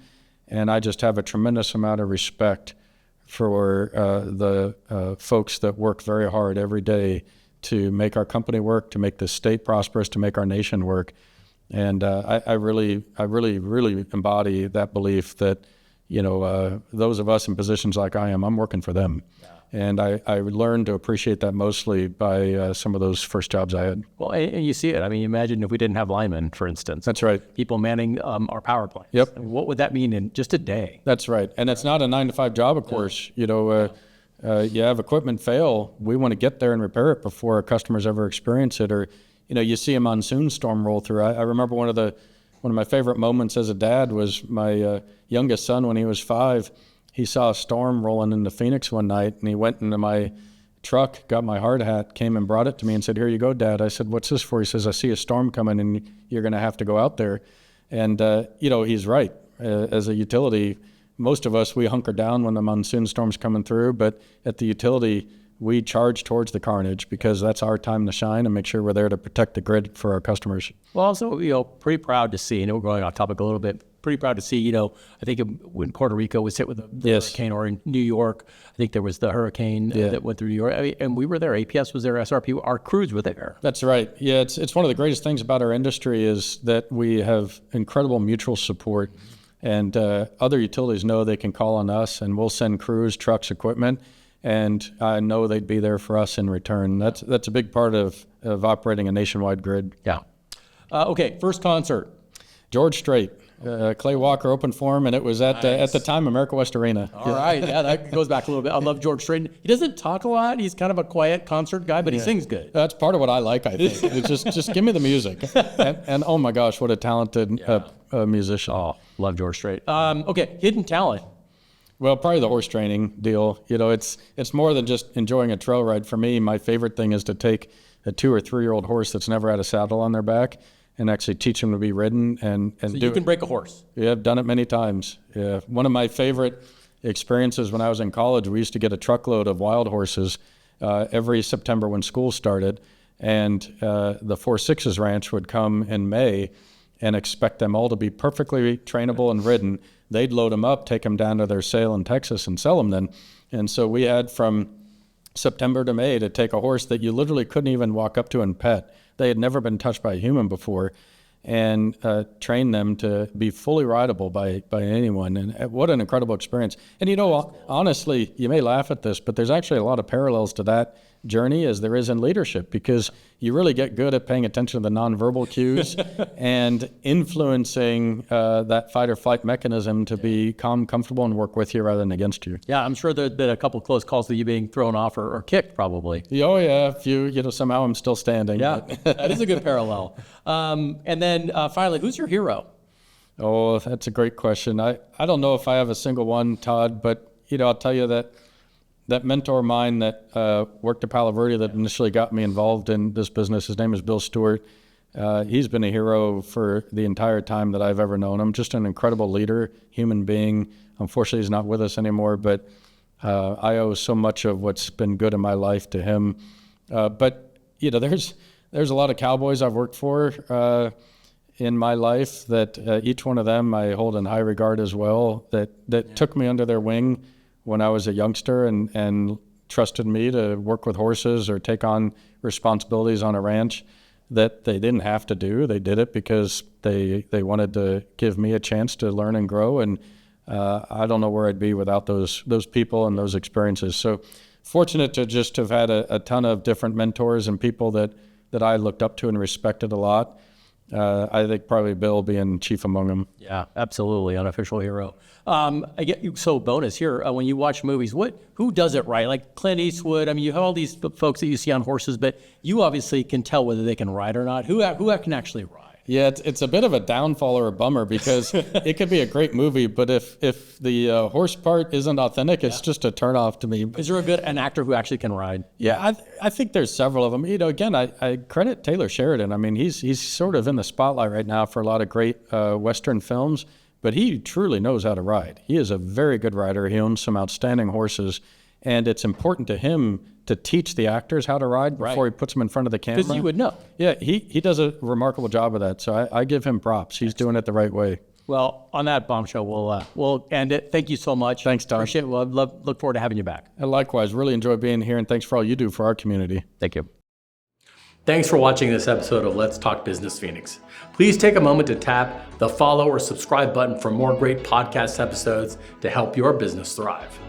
And I just have a tremendous amount of respect for the folks that work very hard every day to make our company work, to make the state prosperous, to make our nation work. And I really embody that belief that, you know, those of us in positions like I am, I'm working for them. Yeah. And I learned to appreciate that mostly by some of those first jobs I had. Well, and you see it. I mean, imagine if we didn't have linemen, for instance. That's right. People manning our power plants. Yep. I mean, what would that mean in just a day? That's right. And it's not a 9-to-5 job, of course. You know, you have equipment fail. We want to get there and repair it before our customers ever experience it. Or, you know, you see a monsoon storm roll through. I remember one of my favorite moments as a dad was my youngest son when he was 5. He saw a storm rolling into Phoenix one night, and he went into my truck, got my hard hat, came and brought it to me and said, "Here you go, Dad." I said, "What's this for?" He says, "I see a storm coming, and you're going to have to go out there." And, you know, he's right. As a utility, most of us, we hunker down when the monsoon storm's coming through, but at the utility, we charge towards the carnage because that's our time to shine and make sure we're there to protect the grid for our customers. Well, also, you know, pretty proud to see, and we're going off topic a little bit, pretty proud to see, you know, I think when Puerto Rico was hit with a hurricane, or in New York, I think there was the hurricane that went through New York. I mean, and we were there. APS was there, SRP, our crews were there. That's right. Yeah, it's one of the greatest things about our industry is that we have incredible mutual support. And other utilities know they can call on us, and we'll send crews, trucks, equipment, and I know they'd be there for us in return. That's a big part of operating a nationwide grid. Yeah. Okay, first concert. George Strait, Clay Walker opened for him, and it was at the time America West Arena. All right, yeah, that goes back a little bit. I love George Strait. He doesn't talk a lot. He's kind of a quiet concert guy, but he sings good. That's part of what I like, I think. It's just give me the music. And oh my gosh, what a talented musician. Oh, love George Strait. Okay, hidden talent. Well, probably the horse training deal. You know, it's more than just enjoying a trail ride. For me, my favorite thing is to take a 2 or 3 year old horse that's never had a saddle on their back and actually teach them to be ridden and so you can break a horse. Yeah, I've done it many times. Yeah, one of my favorite experiences when I was in college, we used to get a truckload of wild horses every September when school started, and the 4-6s ranch would come in May and expect them all to be perfectly trainable and ridden. They'd load them up, take them down to their sale in Texas and sell them then. And so we had from September to May to take a horse that you literally couldn't even walk up to and pet. They had never been touched by a human before, and train them to be fully rideable by anyone. And what an incredible experience. And you know, honestly, you may laugh at this, but there's actually a lot of parallels to that journey as there is in leadership, because you really get good at paying attention to the nonverbal cues and influencing that fight or flight mechanism to be calm, comfortable, and work with you rather than against you. Yeah, I'm sure there's been a couple close calls to you being thrown off or kicked, probably. Oh yeah, if somehow I'm still standing. Yeah, that is a good parallel. And then finally, who's your hero? Oh, that's a great question. I don't know if I have a single one, Todd, but I'll tell you that mentor of mine that worked at Palo Verde that initially got me involved in this business, his name is Bill Stewart. He's been a hero for the entire time that I've ever known him. Just an incredible leader, human being. Unfortunately, he's not with us anymore, but I owe so much of what's been good in my life to him. But there's a lot of cowboys I've worked for in my life that each one of them I hold in high regard as well, that took me under their wing when I was a youngster and trusted me to work with horses or take on responsibilities on a ranch that they didn't have to do. They did it because they wanted to give me a chance to learn and grow. And I don't know where I'd be without those people and those experiences. So fortunate to just have had a ton of different mentors and people that I looked up to and respected a lot. I think probably Bill being chief among them. Yeah, absolutely, unofficial hero. I get you. So bonus here, when you watch movies, who does it right? Like Clint Eastwood. I mean, you have all these folks that you see on horses, but you obviously can tell whether they can ride or not. Who can actually ride? Yeah, it's a bit of a downfall or a bummer because it could be a great movie, but if the horse part isn't authentic, it's just a turnoff to me. Is there an actor who actually can ride? Yeah, I think there's several of them. Again, I credit Taylor Sheridan. I mean, he's sort of in the spotlight right now for a lot of great Western films, but he truly knows how to ride. He is a very good rider. He owns some outstanding horses, and it's important to him to teach the actors how to ride before he puts them in front of the camera. Because you would know. Yeah, he does a remarkable job of that. So I give him props. He's doing it the right way. Well, on that bombshell, we'll end it. Thank you so much. Thanks, Todd. Appreciate it. Well, look forward to having you back. And likewise, really enjoy being here, and thanks for all you do for our community. Thank you. Thanks for watching this episode of Let's Talk Business Phoenix. Please take a moment to tap the follow or subscribe button for more great podcast episodes to help your business thrive.